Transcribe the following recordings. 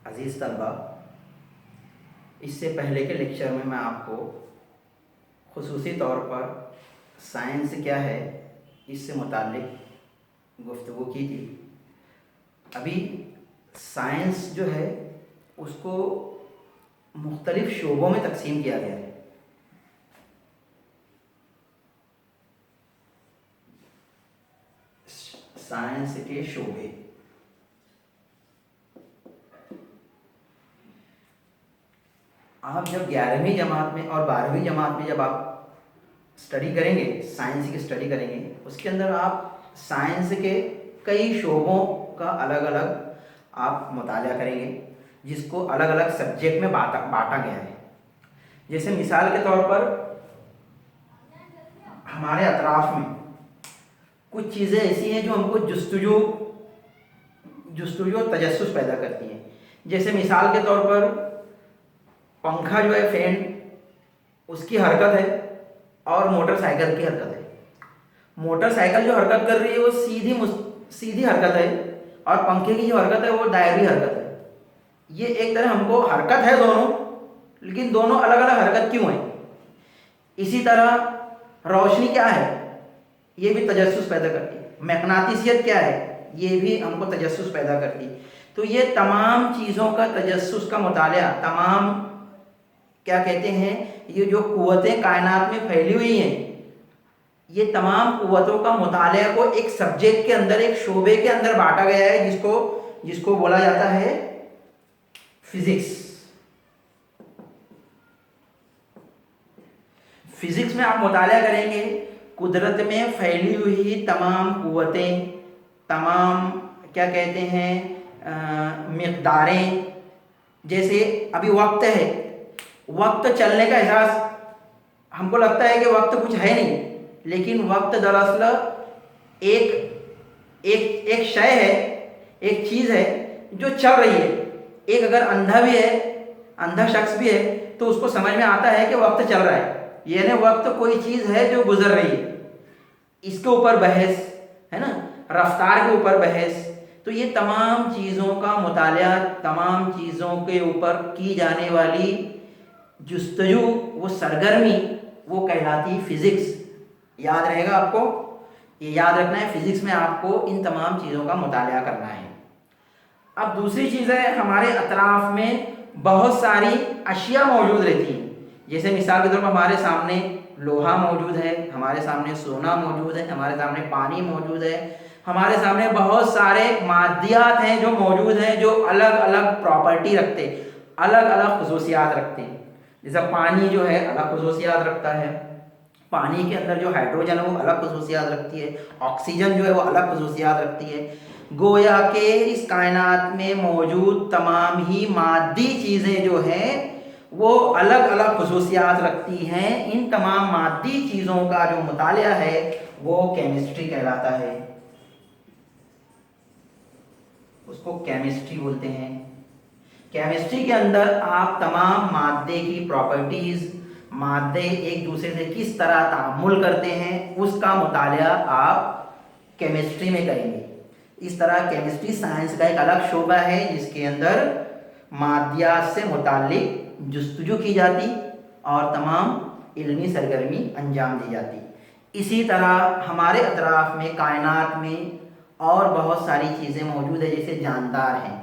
अजीज़ तलबा, इससे पहले के लेक्चर में मैं आपको खुसूसी तौर पर साइंस क्या है इससे मुताल्लिक गुफ्तगू की थी। अभी साइंस जो है उसको मुख्तलिफ़ शोबों में तकसीम किया गया है। साइंस के शोबे आप जब 11वीं जमात में और 12वीं जमात में जब आप स्टडी करेंगे, साइंस की स्टडी करेंगे, उसके अंदर आप साइंस के कई शोबों का अलग अलग आप मुताला करेंगे, जिसको अलग अलग सब्जेक्ट में बांटा गया है। जैसे मिसाल के तौर पर हमारे अतराफ़ में कुछ चीज़ें ऐसी हैं जो हमको जुस्तुजू और तजस्सुस पैदा करती हैं। जैसे मिसाल के तौर पर पंखा जो है, फैन, उसकी हरकत है और मोटरसाइकिल की हरकत है। मोटरसाइकिल जो हरकत कर रही है वो सीधी हरकत है और पंखे की जो हरकत है वो दायरी हरकत है। ये एक तरह हमको हरकत है दोनों, लेकिन दोनों अलग अलग हरकत क्यों है। इसी तरह रोशनी क्या है, ये भी तजस्सुस पैदा करती है। मैग्नेटिसियत क्या है, ये भी हमको तजस्सुस पैदा करती है। तो ये तमाम चीज़ों का तजस्सुस का मुताला, तमाम क्या कहते हैं, ये जो कुव्वतें कायनात में फैली हुई हैं, ये तमाम कुव्वतों का मुताला को एक सब्जेक्ट के अंदर, एक शोबे के अंदर बांटा गया है, जिसको बोला जाता है फिजिक्स। फिजिक्स में आप मुताला करेंगे कुदरत में फैली हुई तमाम कुव्वतें, तमाम क्या कहते हैं मिक़दारें। जैसे अभी वक्त है, वक्त चलने का एहसास हमको लगता है कि वक्त कुछ है नहीं, लेकिन वक्त दरअसल एक शय है, एक चीज़ है जो चल रही है। एक अगर अंधा भी है, अंधा शख्स भी है, तो उसको समझ में आता है कि वक्त चल रहा है, यानी वक्त कोई चीज़ है जो गुजर रही है। इसके ऊपर बहस है ना, रफ्तार के ऊपर बहस। तो ये तमाम चीज़ों का मुताला, तमाम चीज़ों के ऊपर की जाने वाली जुस्तजू, वो सरगर्मी, वो कहलाती फिज़िक्स। याद रहेगा आपको, ये याद रखना है, फिज़िक्स में आपको इन तमाम चीज़ों का मुताला करना है। अब दूसरी चीज़ है, हमारे अतराफ़ में बहुत सारी अशिया मौजूद रहती हैं। जैसे मिसाल के तौर पर हमारे सामने लोहा मौजूद है, हमारे सामने सोना मौजूद है, हमारे सामने पानी मौजूद है, हमारे सामने बहुत सारे मादियात हैं जो मौजूद हैं, जो अलग अलग प्रॉपर्टी रखते, अलग अलग खुसूसियात रखते हैं। जैसे पानी जो है अलग खुसूसियात रखता है, पानी के अंदर जो हाइड्रोजन है वो अलग खुसूसियात रखती है, ऑक्सीजन जो है वो अलग खुसूसियात रखती है। गोया के इस कायनात में मौजूद तमाम ही मादी चीज़ें जो हैं वो अलग अलग खुसूसियात रखती हैं। इन तमाम मादी चीज़ों का जो मुताला है वो केमिस्ट्री कहलाता है, उसको केमिस्ट्री बोलते हैं। केमिस्ट्री के अंदर आप तमाम मादे की प्रॉपर्टीज़, मादे एक दूसरे से किस तरह तामुल करते हैं, उसका मुताला आप केमिस्ट्री में करेंगे। इस तरह केमिस्ट्री साइंस का एक अलग शोबा है, जिसके अंदर मादियात से मुताल्लिक जुस्तजू की जाती और तमाम इल्मी सरगर्मी अंजाम दी जाती। इसी तरह हमारे अतराफ़ में, कायनात में और बहुत सारी चीज़ें मौजूद है। जैसे जानदार हैं,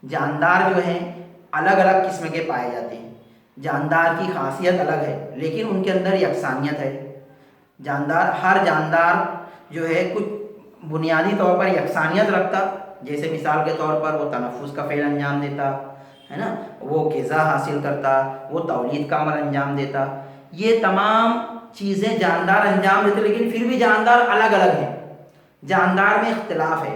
जानदार जो हैं अलग अलग किस्म के पाए जाते हैं। जानदार की खासियत अलग है, लेकिन उनके अंदर यकसानियत है। हर जानदार जो है कुछ बुनियादी तौर पर यकसानियत रखता। जैसे मिसाल के तौर पर वो तनफ़ुस का फ़ेल अंजाम देता है ना, वो ग़िज़ा हासिल करता, वो तौलीद का अमल अंजाम देता। ये तमाम चीज़ें जानदार अंजाम देते, लेकिन फिर भी जानदार अलग अलग हैं, जानदार में इख्तिलाफ है।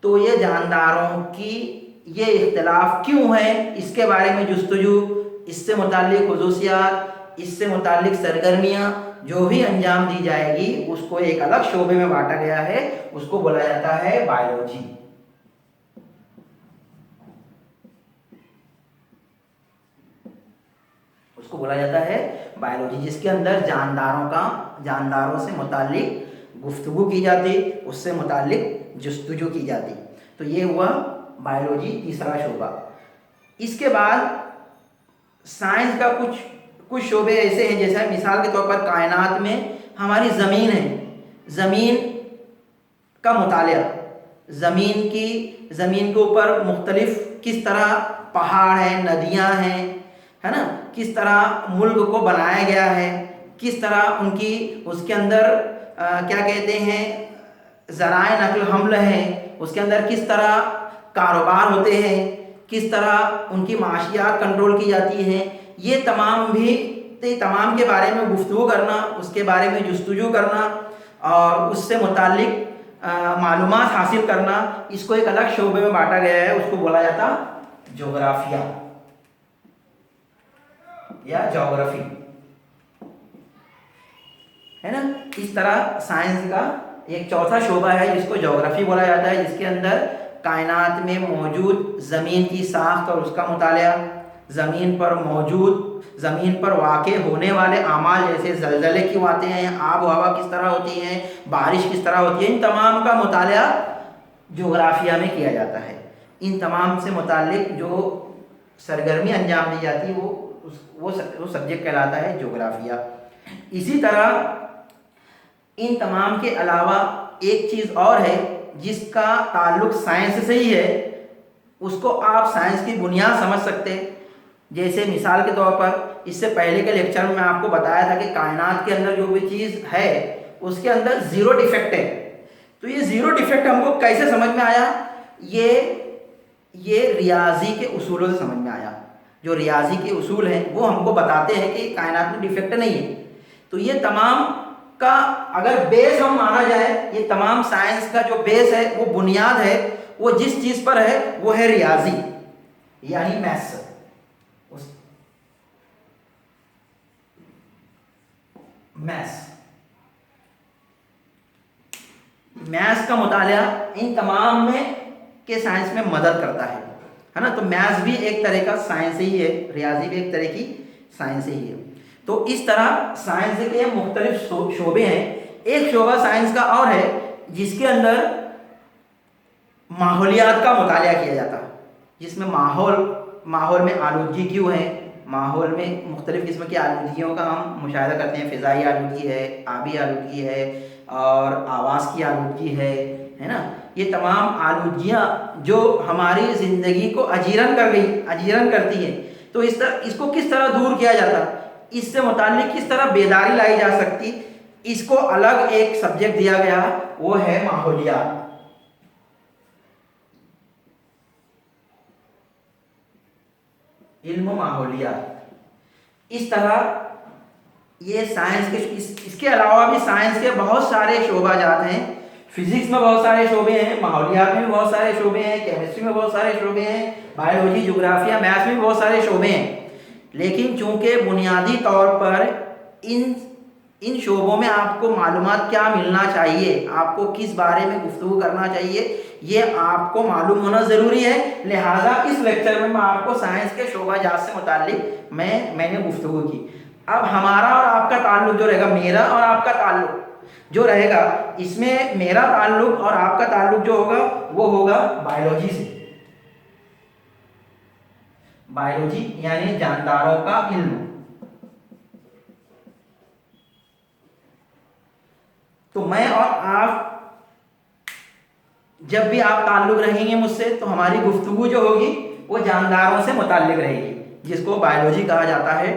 तो ये जानदारों की ये इख्तिलाफ क्यों है, इसके बारे में जुस्तजू, इससे मुताल्लिक़ खुसूसियात, इससे मुताल्लिक़ सरगर्मियाँ जो भी अंजाम दी जाएगी, उसको एक अलग शोबे में बांटा गया है, उसको बोला जाता है बायोलॉजी। उसको बोला जाता है बायोलॉजी, जिसके अंदर जानदारों से मुताल्लिक़ गुफ्तगू की जाती, उससे मुताल्लिक़ जुस्तजू की जाती। तो ये हुआ बायोलॉजी, तीसरा शोबा। इसके बाद साइंस का कुछ कुछ शोबे ऐसे हैं, जैसे मिसाल के तौर पर कायनात में हमारी ज़मीन है, ज़मीन का मुतालिया, ज़मीन के ऊपर मुख्तलिफ किस तरह पहाड़ हैं, नदियां हैं, है ना, किस तरह मुल्क को बनाया गया है, किस तरह उनकी उसके अंदर क्या कहते हैं ज़राए नकल हमल हैं, उसके अंदर किस तरह कारोबार होते हैं, किस तरह उनकी माशियात कंट्रोल की जाती हैं, ये तमाम के बारे में गुफ्तगू करना, उसके बारे में जुस्तजू करना और उससे मुतालिक मालूमात हासिल करना, इसको एक अलग शोबे में बांटा गया है, उसको बोला जाता जोग्राफिया या ज्योग्राफी, है ना। इस तरह साइंस का एक चौथा शोबा है जिसको ज्योग्राफी बोला जाता है, जिसके अंदर कायनात में मौजूद ज़मीन की साख्त और उसका मुतालिया, ज़मीन पर वाक़े होने वाले आमाल जैसे ज़लज़ले क्यों आते हैं, आब हवा किस तरह होती है, बारिश किस तरह होती है, इन तमाम का मुतालिया जोग्राफिया में किया जाता है। इन तमाम से मुतालिक जो सरगर्मी अंजाम दी जाती है वो सब्जेक्ट कहलाता है जोग्राफिया। इसी तरह इन तमाम के अलावा एक चीज़ और है जिसका ताल्लुक साइंस से ही है, उसको आप साइंस की बुनियाद समझ सकते हैं। जैसे मिसाल के तौर पर इससे पहले के लेक्चर में मैं आपको बताया था कि कायनात के अंदर जो भी चीज़ है उसके अंदर ज़ीरो डिफेक्ट है। तो ये ज़ीरो डिफेक्ट हमको कैसे समझ में आया, ये रियाजी के उसूलों से समझ में आया। जो रियाजी के उसूल हैं वो हमको बताते हैं कि कायनात में डिफेक्ट नहीं है। तो ये तमाम का अगर बेस हम माना जाए, ये तमाम साइंस का जो बेस है, वो बुनियाद है, वो जिस चीज़ पर है वो है रियाजी यानी मैथ्स। मैथ्स का मुतालिया इन तमाम में के साइंस में मदद करता है ना। तो मैथ्स भी एक तरह का साइंस ही है, रियाजी भी एक तरह की साइंस ही है। तो इस तरह साइंस के मुख्तलिफ शोबे हैं। एक शोबा साइंस का और है जिसके अंदर माहौलियात का मुतालिया किया जाता है, जिसमें माहौल में आलूदगी क्यों है, माहौल में मुख्तलिफ़ किस्म की आलूदगियों का हम मुशाहिदा करते हैं। फ़िज़ाई आलूदगी है, आबी आलूदगी है और आवाज़ की आलूदगी है ना। ये तमाम आलूदगियाँ जो हमारी ज़िंदगी को अजीरन करती है, तो इसको किस तरह दूर किया जाता, इससे मुताल्लिक़ किस तरह बेदारी लाई जा सकती, इसको अलग एक सब्जेक्ट दिया गया, वो है माहौलियात। इल्म माहौलियात। इस तरह ये साइंस के इसके अलावा भी साइंस के बहुत सारे शोबाजात हैं। फिजिक्स में बहुत सारे शोबे हैं, माहौलियात में भी बहुत सारे शोबे हैं, केमिस्ट्री में बहुत सारे शोबे हैं, बायोलॉजी, जोग्राफिया, मैथ्स में भी बहुत सारे शोबे हैं। लेकिन चूंकि बुनियादी तौर पर इन शोबों में आपको मालूमात क्या मिलना चाहिए, आपको किस बारे में गुफ्तगू करना चाहिए, ये आपको मालूम होना ज़रूरी है। लिहाजा इस लेक्चर में मैं आपको साइंस के शोबाजात से मुताल्लिक मैंने गुफ्तगू की। अब हमारा और आपका ताल्लुक जो रहेगा, मेरा और आपका ताल्लुक जो रहेगा, इसमें मेरा ताल्लुक और आपका ताल्लुक जो होगा वो होगा बायोलॉजी से। बायोलॉजी यानी जानदारों का इल्म। तो मैं और आप जब भी आप ताल्लुक़ रहेंगे मुझसे, तो हमारी गुफ्तगू जो होगी वो जानदारों से मुताल्लिक़ रहेगी, जिसको बायोलॉजी कहा जाता है।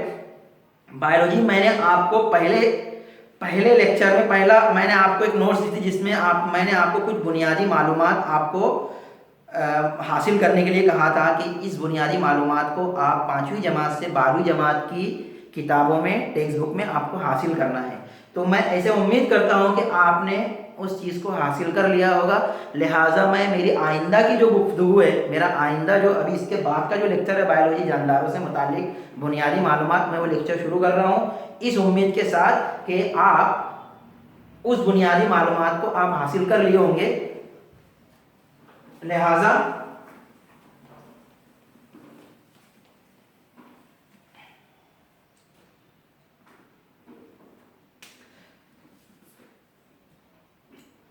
बायोलॉजी मैंने आपको पहले लेक्चर में मैंने आपको एक नोट्स दी थी, जिसमें मैंने आपको कुछ बुनियादी मालूमात आपको हासिल करने के लिए कहा था कि इस बुनियादी मालूमात को आप 5वीं जमात से 12वीं जमात की किताबों में, टेक्स्ट बुक में आपको हासिल करना है। तो मैं ऐसे उम्मीद करता हूँ कि आपने उस चीज़ को हासिल कर लिया होगा। लिहाजा मेरी आइंदा की जो गुफ्तगू है, मेरा आइंदा जो अभी इसके बाद का जो लेक्चर है बायोलॉजी जानदारों से मुतालिक बुनियादी मालूमात, मैं वो लेक्चर शुरू कर रहा हूँ इस उम्मीद के साथ कि आप उस बुनियादी मालूमात को आप हासिल कर लिए होंगे। लिहाजा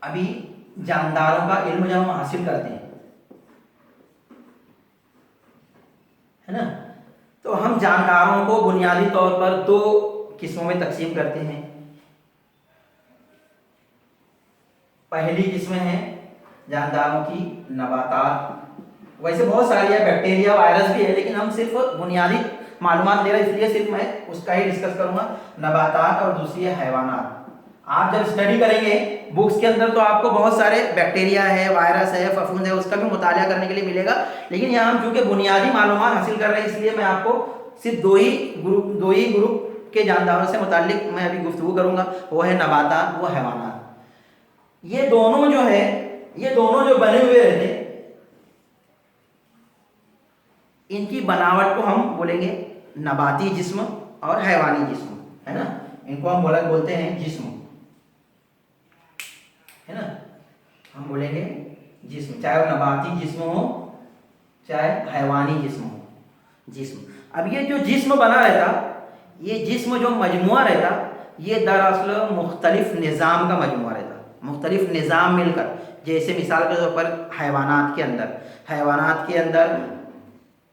अभी जानदारों का इल्म जब हम हासिल करते हैं, है ना। तो हम जानदारों को बुनियादी तौर पर दो किस्मों में तकसीम करते हैं। पहली किस्म है जानदारों की नबातात। वैसे बहुत सारी है, बैक्टीरिया वायरस भी है, लेकिन हम सिर्फ बुनियादी मालूमात ले रहे हैं, इसलिए सिर्फ मैं उसका ही डिस्कस करूंगा, नबातात। और दूसरी है हैवानात। आप जब स्टडी करेंगे बुक्स के अंदर तो आपको बहुत सारे बैक्टीरिया है, वायरस है, फफूंद है, उसका भी मुताला करने के लिए मिलेगा, लेकिन यहाँ हम चूंकि बुनियादी मालूमात हासिल कर रहे हैं, इसलिए मैं आपको सिर्फ दो ही ग्रुप के जानदारों से मुताल्लिक मैं अभी गुफ्तगू करूंगा, वो है नबातात, वो हैवानात। ये दोनों जो है, ये दोनों जो बने हुए रहते हैं, इनकी बनावट को हम बोलेंगे नबाती जिस्म और हैवानी जिस्म, है ना। इनको हम बोलते हैं जिस्म, है ना। हम बोलेंगे जिस्म, चाहे वो नबाती जिस्म हो चाहे हैवानी जिस्म हो, जिस्म। अब ये जो जिस्म बना रहता, ये जिस्म जो मजमुआ रहता, ये दरअसल मुख्तलिफ निज़ाम का मजमुआ रहता, मुख्तलिफ निज़ाम मिलकर। जैसे मिसाल के तौर पर हैवानात के अंदर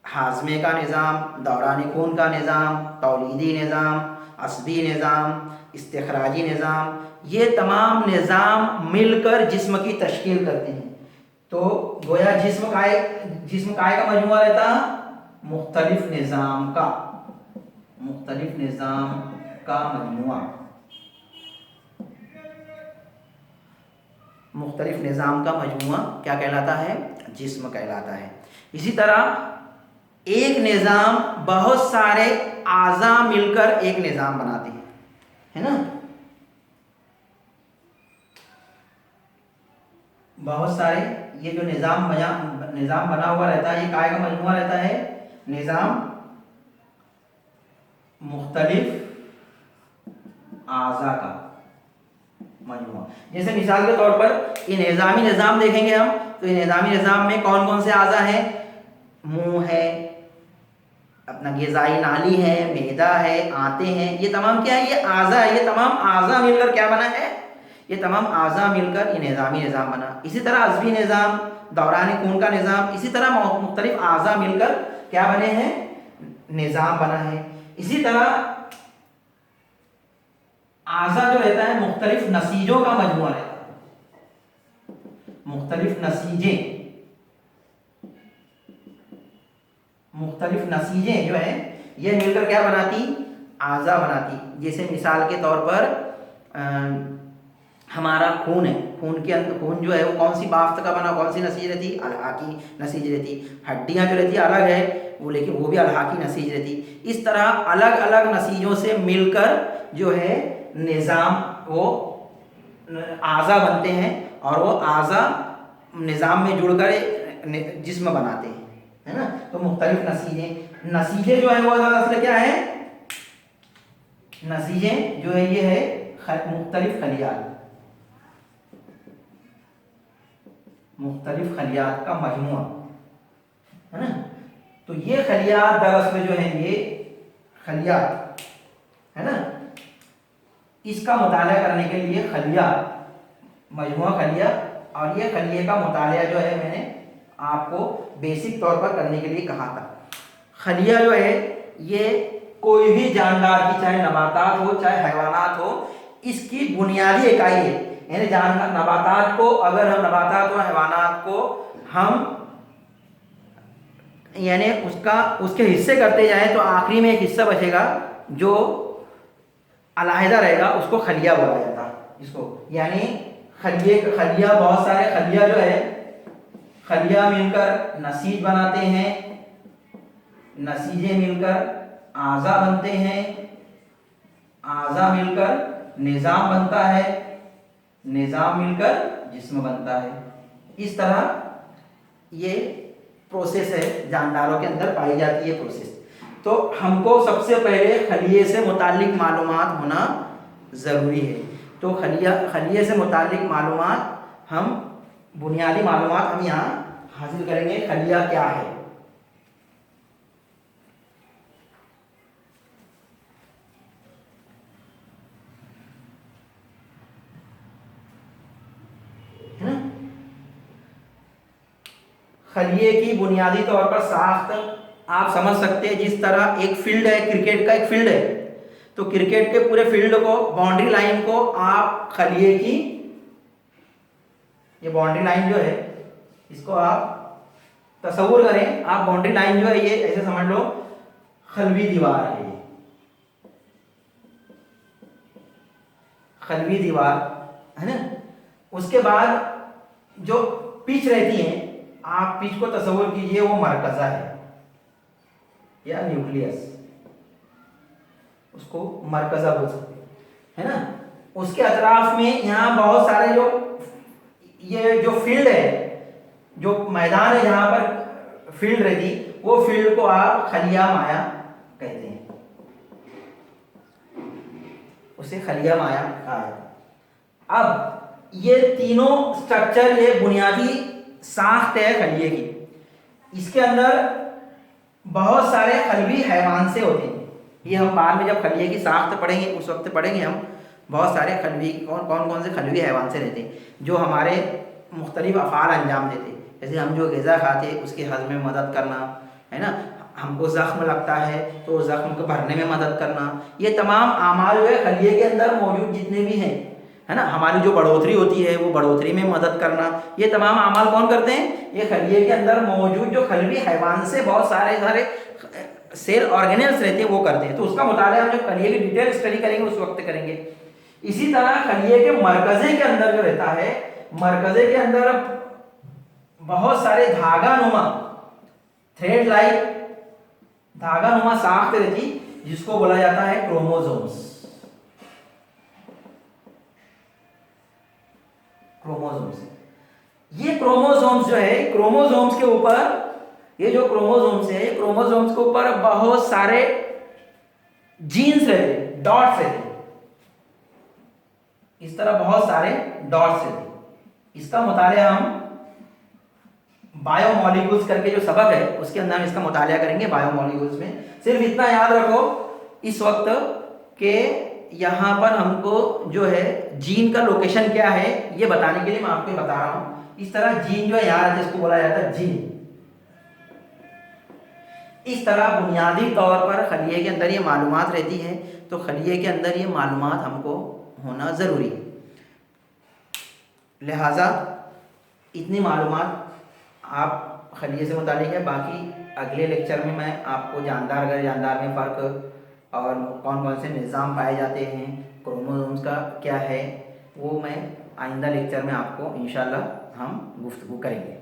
हाजमे का निज़ाम, दौरान खून का निज़ाम, तौलीदी निज़ाम, असबी निज़ाम, इस्तिखराजी निज़ाम, ये तमाम निज़ाम मिलकर जिस्म की तश्कील करते हैं। तो गोया जिस्म काय का मजमुआ रहता, मुख्तलिफ निज़ाम का मजमुआ, मुख्तलिफ निज़ाम का मजमुआ क्या कहलाता है, जिस्म कहलाता है। इसी तरह एक निज़ाम बहुत सारे आज़ा मिलकर एक निज़ाम बनाते हैं, है ना। बहुत सारे ये जो निज़ाम बना हुआ रहता है, ये काय का मजमुआ रहता है, निज़ाम मुख्तलिफ आज़ा का मजमुआ। जैसे मिसाल के तौर पर ये निज़ामी निज़ाम देखेंगे हम, तो ये निज़ामी निज़ाम में कौन कौन से आज़ा हैं, मुंह है, अपना ग़िज़ाई नाली है, मैदा है, आंतें हैं, ये तमाम क्या है, ये आज़ा है। ये तमाम आज़ा मिलकर क्या बना है, ये तमाम आज़ा मिलकर ये निज़ामी निज़ाम बना। इसी तरह अज़बी निज़ाम, दौरान खून का निज़ाम, इसी तरह मुख्तलिफ आज़ा मिलकर क्या बने हैं, निज़ाम बना है। इसी तरह आज़ा जो रहता है मुख्तलिफ नसीजों का मजमुआ रहता है, मुख्तलिफ नसीजें जो है ये मिलकर क्या बनाती, आज़ा बनाती। जैसे मिसाल के तौर पर हमारा खून है, खून के अंदर, खून जो है वो कौन सी बाफ्त का बना, कौन सी नसीज रहती, अलहाकी नसीज रहती। हड्डियाँ जो रहती अलग है वो, लेकिन वो भी अलहाकी नसीज रहती। इस तरह अलग अलग नसीजों से मिलकर जो है निज़ाम, वो आज़ा बनते हैं, और वो आज़ा निज़ाम में जुड़कर जिस्म बनाते हैं, है ना। तो मुख्तलिफ नसीजें जो है वो असल क्या है, नसीजें जो है ये है मुख्तलिफ खलियात का मजमुआ, है ना। तो ये खलियात दरअसल जो है, ये खलियात है ना, इसका मुताला करने के लिए खलिया, मजमुआ खलिया, और ये खलिए का मुताला जो है मैंने आपको बेसिक तौर पर करने के लिए कहा था। खलिया जो है ये कोई भी जानदार की, चाहे नबातात हो चाहे हैवानात हो, इसकी बुनियादी इकाई है। यानी नबातात को, अगर हम नबातात और हैवानात को हम यानी उसके हिस्से करते जाएं, तो आखिरी में एक हिस्सा बचेगा जो अलहदा रहेगा, उसको खलिया बोला जाता है इसको। यानी खलिया, बहुत सारे खलिया जो है, खलिया मिलकर नसीज बनाते हैं, नसीजें मिलकर आज़ा बनते हैं, आज़ा मिलकर निज़ाम बनता है, निज़ाम मिलकर जिस्म बनता है। इस तरह ये प्रोसेस है, जानदारों के अंदर पाई जाती है प्रोसेस। तो हमको सबसे पहले खलिए से मुताल्लिक मालूमात होना ज़रूरी है। तो खलिए से मुताल्लिक मालूमात, हम बुनियादी मालूमात हम यहाँ हासिल करेंगे। खलिया क्या है, है ना। खलिए की बुनियादी तौर पर साख्त आप समझ सकते हैं जिस तरह एक फील्ड है, क्रिकेट का एक फील्ड है, तो क्रिकेट के पूरे फील्ड को, बाउंड्री लाइन को आप खलिए की, ये बाउंड्री लाइन जो है इसको आप तसव्वुर करें, आप बाउंड्री लाइन जो है ये ऐसे समझ लो खलवी दीवार है, ये खलवी दीवार है ना। उसके बाद जो पिच रहती है, आप पिच को तसव्वुर कीजिए वो मरकज़ा है या न्यूक्लियस, उसको मरकज़ा बोल सकते है ना। उसके अतराफ में यहाँ बहुत सारे जो ये जो फील्ड है, जो मैदान है जहाँ पर फील्ड रहती, वो फील्ड को आप खलिया माया कहते हैं, उसे खलिया माया कहा जाता है। अब ये तीनों स्ट्रक्चर, ये बुनियादी साख्त है खलिए की, इसके अंदर बहुत सारे खलवी हैवान से होते हैं। ये हम बाद में जब खलिए की साख्त पढ़ेंगे उस वक्त पढ़ेंगे हम, बहुत सारे खलवी कौन से खलवी हैवान से रहते हैं जो हमारे मुख्तलिफ अफ़ाल अंजाम देते। जैसे हम जो ग़िज़ा खाते उसके हज़म में मदद करना है ना, हमको ज़ख्म लगता है तो ज़ख्म को भरने में मदद करना, ये तमाम आमाल जो है खलिए के अंदर मौजूद जितने भी हैं है ना, हमारी जो बढ़ोतरी होती है वो बढ़ोतरी में मदद करना, ये तमाम आमाल कौन करते हैं, ये खलिए के अंदर मौजूद जो खलवी हैवान से बहुत सारे सेल ऑर्गेनेल्स रहते हैं वो करते हैं। तो उसका मुताला हम जब खलिए की डिटेल स्टडी करेंगे उस वक्त करेंगे। इसी तरह खलिए के मरकज़े के अंदर जो रहता है, मरकज़े के अंदर बहुत सारे धागा नुमा, थ्रेड लाइक धागा नुमा साख्त रहती जिसको बोला जाता है क्रोमोसोम्स। ये क्रोमोसोम्स जो है, क्रोमोसोम्स के ऊपर, ये जो क्रोमोसोम्स है, क्रोमोसोम्स के ऊपर बहुत सारे जीन्स रहते, डॉट्स रहते, इस तरह बहुत सारे डॉट्स रहते। इसका मुताला हम बायोमोलिक्यूल्स करके जो सबक है उसके अंदर हम इसका मुताला करेंगे बायोमोलिक्यूल्स में। सिर्फ इतना याद रखो इस वक्त के यहाँ पर हमको जो है जीन का लोकेशन क्या है ये बताने के लिए मैं आपको बता रहा हूँ। इस तरह जीन जो है यहाँ रहता है, इसको बोला जाता है जीन। इस तरह बुनियादी तौर पर खलिए के अंदर ये मालूमात रहती है, तो खलिए के अंदर ये मालूमात हमको होना ज़रूरी है। लिहाजा इतनी मालूमात आप खलिए से मुतालिक है। बाकी अगले लेक्चर में मैं आपको जानदार गैर जानदार में फ़र्क और कौन कौन से निज़ाम पाए जाते हैं, क्रोमोसोम्स का क्या है, वो मैं आइंदा लेक्चर में आपको इंशाल्लाह हम गुफ्तगू करेंगे।